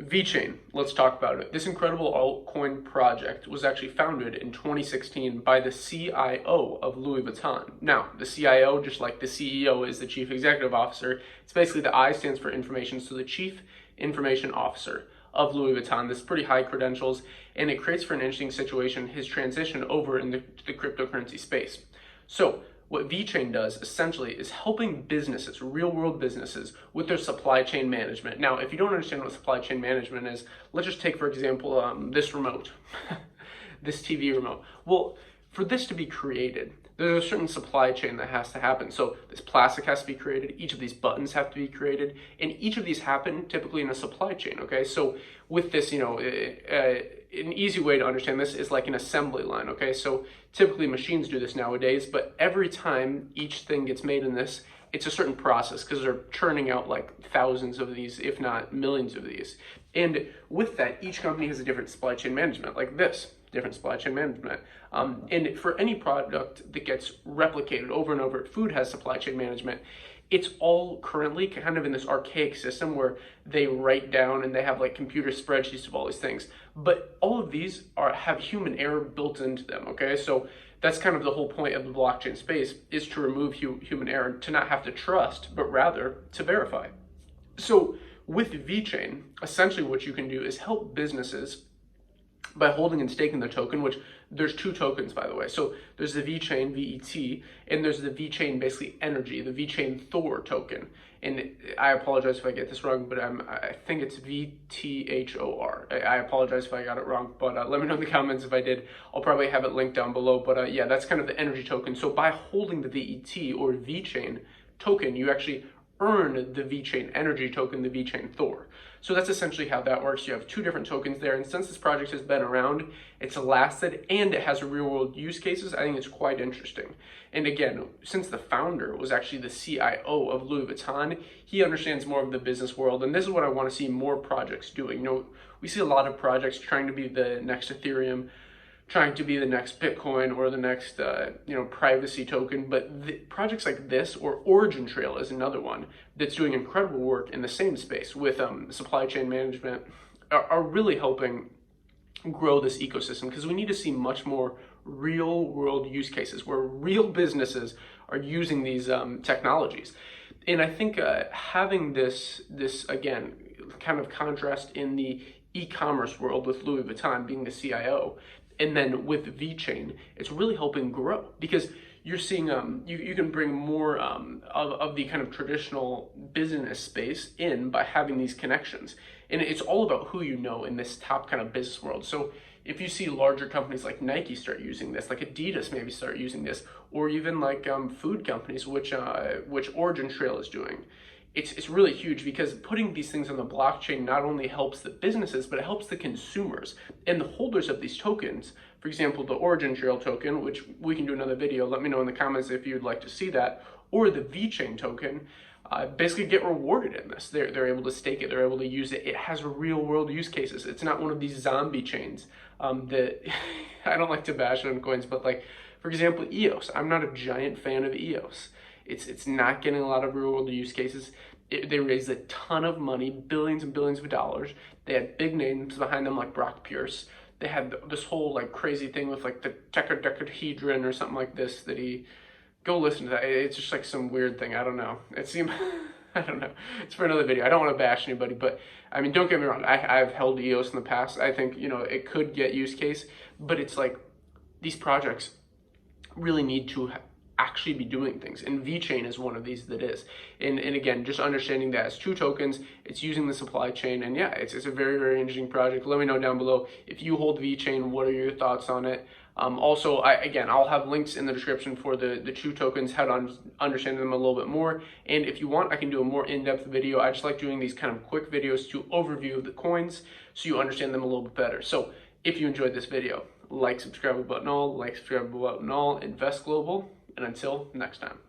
VeChain, let's talk about it. This incredible altcoin project was actually founded in 2016 by the CIO of Louis Vuitton. Now, the CIO, just like the CEO is the Chief Executive Officer, it's basically the I stands for information, so the Chief Information Officer of Louis Vuitton. This is pretty high credentials, and it creates for an interesting situation his transition over in the cryptocurrency space. So, what VeChain does essentially is helping businesses, real world businesses, with their supply chain management. Now, if you don't understand what supply chain management is, let's just take, for example, this remote, this TV remote. Well, for this to be created, there's a certain supply chain that has to happen. So this plastic has to be created, each of these buttons have to be created, and each of these happen typically in a supply chain, okay? So with this, an easy way to understand this is like an assembly line, okay? So typically machines do this nowadays, but every time each thing gets made in this, it's a certain process because they're churning out like thousands of these, if not millions of these. And with that, each company has a different supply chain management, like this, different supply chain management. And for any product that gets replicated over and over, food has supply chain management. It's all currently kind of in this archaic system where they write down and they have like computer spreadsheets of all these things. But all of these have human error built into them, okay? So that's kind of the whole point of the blockchain space, is to remove human error, to not have to trust, but rather to verify. So with VeChain, essentially what you can do is help businesses by holding and staking the token, which there's two tokens, by the way. So there's the VeChain, VET, and there's the VeChain basically energy, the VeChain Thor token. And I apologize if I get this wrong, but I think it's VTHOR. I apologize if I got it wrong, but let me know in the comments if I did. I'll probably have it linked down below, but yeah, that's kind of the energy token. So by holding the VET or VeChain token, you actually earn the VeChain energy token, the VeChain Thor. So that's essentially how that works. You have two different tokens there, and since this project has been around, it's lasted, and it has real world use cases, I think it's quite interesting. And again, since the founder was actually the CIO of Louis Vuitton, he understands more of the business world, and this is what I want to see more projects doing. We see a lot of projects trying to be the next Ethereum, trying to be the next Bitcoin or the next privacy token, but projects like this, or Origin Trail is another one that's doing incredible work in the same space with supply chain management, are really helping grow this ecosystem, because we need to see much more real world use cases where real businesses are using these technologies. And I think having this again kind of contrast in the e-commerce world with Louis Vuitton being the CIO, and then with VeChain, it's really helping grow, because you're seeing you can bring more of the kind of traditional business space in by having these connections. And it's all about who you know in this top kind of business world. So if you see larger companies like Nike start using this, like Adidas maybe start using this, or even like food companies, which Origin Trail is doing, it's really huge, because putting these things on the blockchain not only helps the businesses, but it helps the consumers and the holders of these tokens. For example, the Origin Trail token, which we can do another video, let me know in the comments if you'd like to see that, or the VeChain token, basically get rewarded in this. They're able to stake it, they're able to use it. It has real world use cases. It's not one of these zombie chains that I don't like to bash on coins, but like, for example, EOS. I'm not a giant fan of EOS. It's not getting a lot of real world use cases. They raised a ton of money, billions and billions of dollars. They had big names behind them like Brock Pierce. They had this whole like crazy thing with like the tetrahedron or something like this that go listen to that. It's just like some weird thing. I don't know. It seemed, I don't know. It's for another video. I don't want to bash anybody, but I mean, don't get me wrong. I've held EOS in the past. I think, it could get use case, but it's like these projects really need to actually be doing things, and VeChain is one of these that is. And again, just understanding that it's two tokens, it's using the supply chain, and yeah, it's a very, very interesting project. Let me know down below if you hold VeChain, what are your thoughts on it? Also, I'll have links in the description for the two tokens, how to understand them a little bit more. And if you want, I can do a more in-depth video. I just like doing these kind of quick videos to overview the coins so you understand them a little bit better. So if you enjoyed this video, like, subscribe button all, invest global. And until next time.